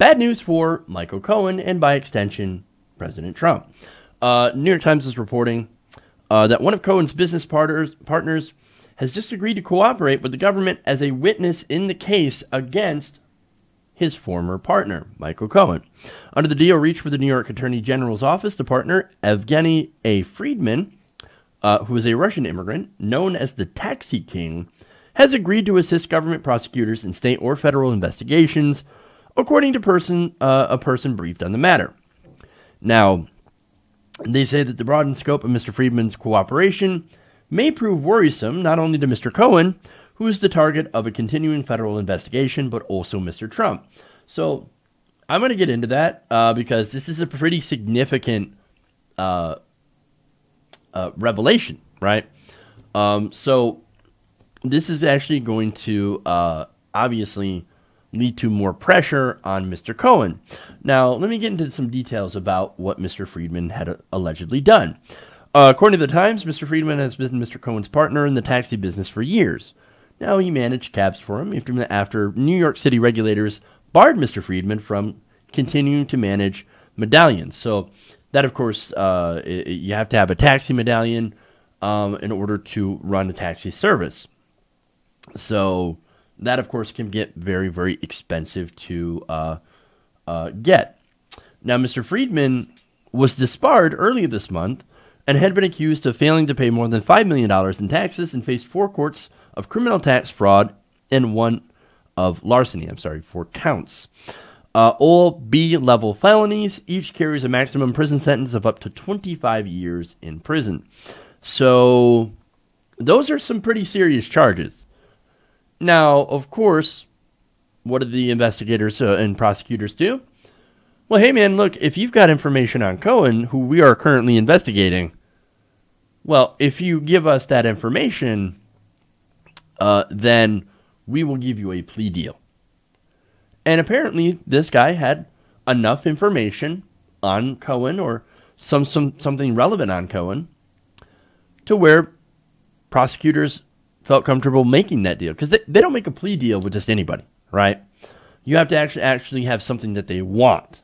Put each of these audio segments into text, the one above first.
bad news for Michael Cohen and, by extension, President Trump. New York Times is reporting that one of Cohen's business partners has just agreed to cooperate with the government as a witness in the case against his former partner, Michael Cohen. Under the deal reached with the New York Attorney General's office, the partner, Evgeny A. Freidman, who is a Russian immigrant known as the Taxi King, has agreed to assist government prosecutors in state or federal investigations, according to a person briefed on the matter. Now, they say that the broadened scope of Mr. Freidman's cooperation may prove worrisome not only to Mr. Cohen, who is the target of a continuing federal investigation, but also Mr. Trump. So I'm going to get into that because this is a pretty significant revelation, right? So this is actually going to obviously lead to more pressure on Mr. Cohen. Now, let me get into some details about what Mr. Freidman had allegedly done. According to the Times, Mr. Freidman has been Mr. Cohen's partner in the taxi business for years. Now, he managed cabs for him after New York City regulators barred Mr. Freidman from continuing to manage medallions. So that, of course, you have to have a taxi medallion in order to run a taxi service. So that, of course, can get very, very expensive to get. Now, Mr. Freidman was disbarred earlier this month and had been accused of failing to pay more than $5 million in taxes and faced 4 courts of criminal tax fraud and 1 of larceny. 4 counts. All B-level felonies. Each carries a maximum prison sentence of up to 25 years in prison. So those are some pretty serious charges. Now, of course, what did the investigators and prosecutors do? Well, hey, man, look, if you've got information on Cohen, who we are currently investigating, well, if you give us that information, then we will give you a plea deal. And apparently, this guy had enough information on Cohen or something relevant on Cohen to where prosecutors felt comfortable making that deal. Because they don't make a plea deal with just anybody, right? You have to actually have something that they want.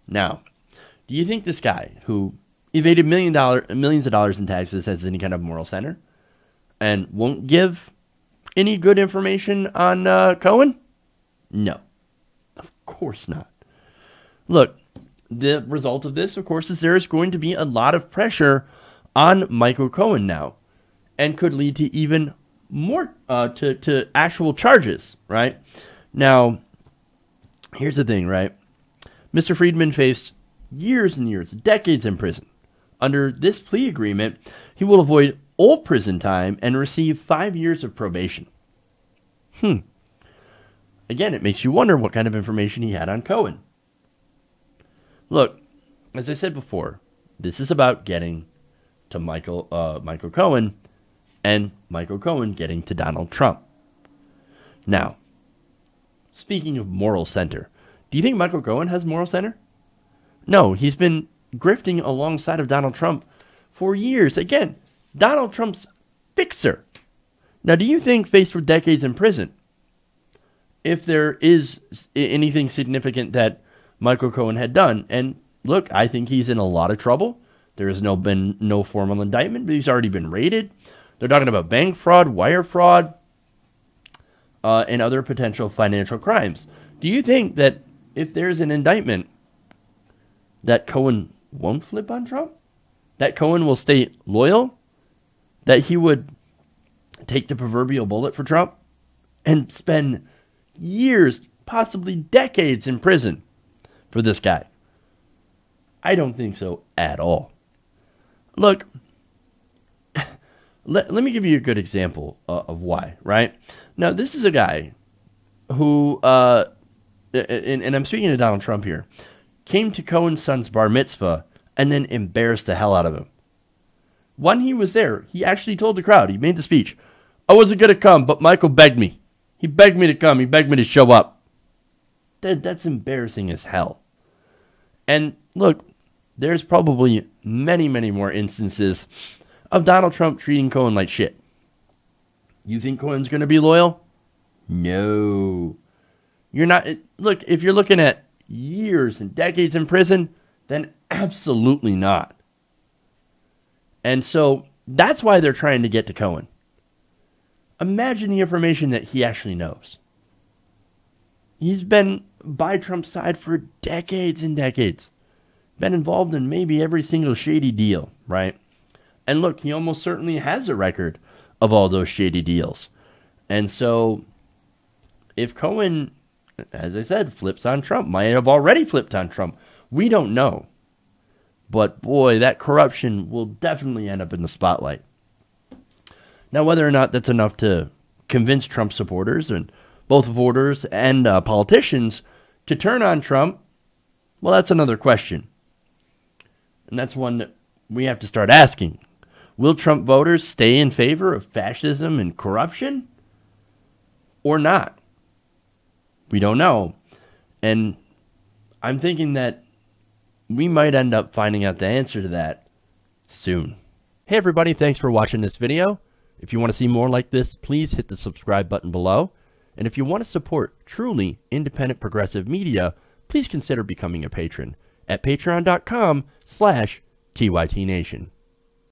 Now, do you think this guy who evaded millions of dollars in taxes has any kind of moral center and won't give any good information on Cohen? No, of course not. Look, the result of this, of course, is there is going to be a lot of pressure on Michael Cohen now and could lead to even more to actual charges, right? Now, here's the thing, right? Mr. Freidman faced years and years, decades in prison. Under this plea agreement, he will avoid all prison time and receive 5 years of probation. Again, it makes you wonder what kind of information he had on Cohen. Look, as I said before, this is about getting to Michael Cohen and Michael Cohen getting to Donald Trump. Now, speaking of moral center, do you think Michael Cohen has moral center? No, he's been grifting alongside of Donald Trump for years. Again, Donald Trump's fixer. Now, do you think, faced with decades in prison, if there is anything significant that Michael Cohen had done, and look, I think he's in a lot of trouble. There has been no formal indictment, but he's already been raided. They're talking about bank fraud, wire fraud, and other potential financial crimes. Do you think that if there's an indictment, that Cohen won't flip on Trump? That Cohen will stay loyal? That he would take the proverbial bullet for Trump and spend years, possibly decades in prison for this guy? I don't think so at all. Look, let me give you a good example of why, right? Now, this is a guy who, and I'm speaking to Donald Trump here, came to Cohen's son's bar mitzvah and then embarrassed the hell out of him. When he was there, he actually told the crowd, he made the speech, I wasn't going to come, but Michael begged me. He begged me to come. He begged me to show up. That's embarrassing as hell. And look, there's probably many, many more instances of Donald Trump treating Cohen like shit. You think Cohen's going to be loyal? No. You're not. Look, if you're looking at years and decades in prison, then absolutely not. And so that's why they're trying to get to Cohen. Imagine the information that he actually knows. He's been by Trump's side for decades and decades. Been involved in maybe every single shady deal, right? And look, he almost certainly has a record of all those shady deals. And so if Cohen, as I said, flips on Trump, might have already flipped on Trump, we don't know. But boy, that corruption will definitely end up in the spotlight. Now, whether or not that's enough to convince Trump supporters and both voters and politicians to turn on Trump, well, that's another question. And that's one that we have to start asking. Will Trump voters stay in favor of fascism and corruption or not? We don't know. And I'm thinking that we might end up finding out the answer to that soon. Hey everybody, thanks for watching this video. If you want to see more like this, please hit the subscribe button below. And if you want to support truly independent progressive media, please consider becoming a patron at patreon.com/TYTNation.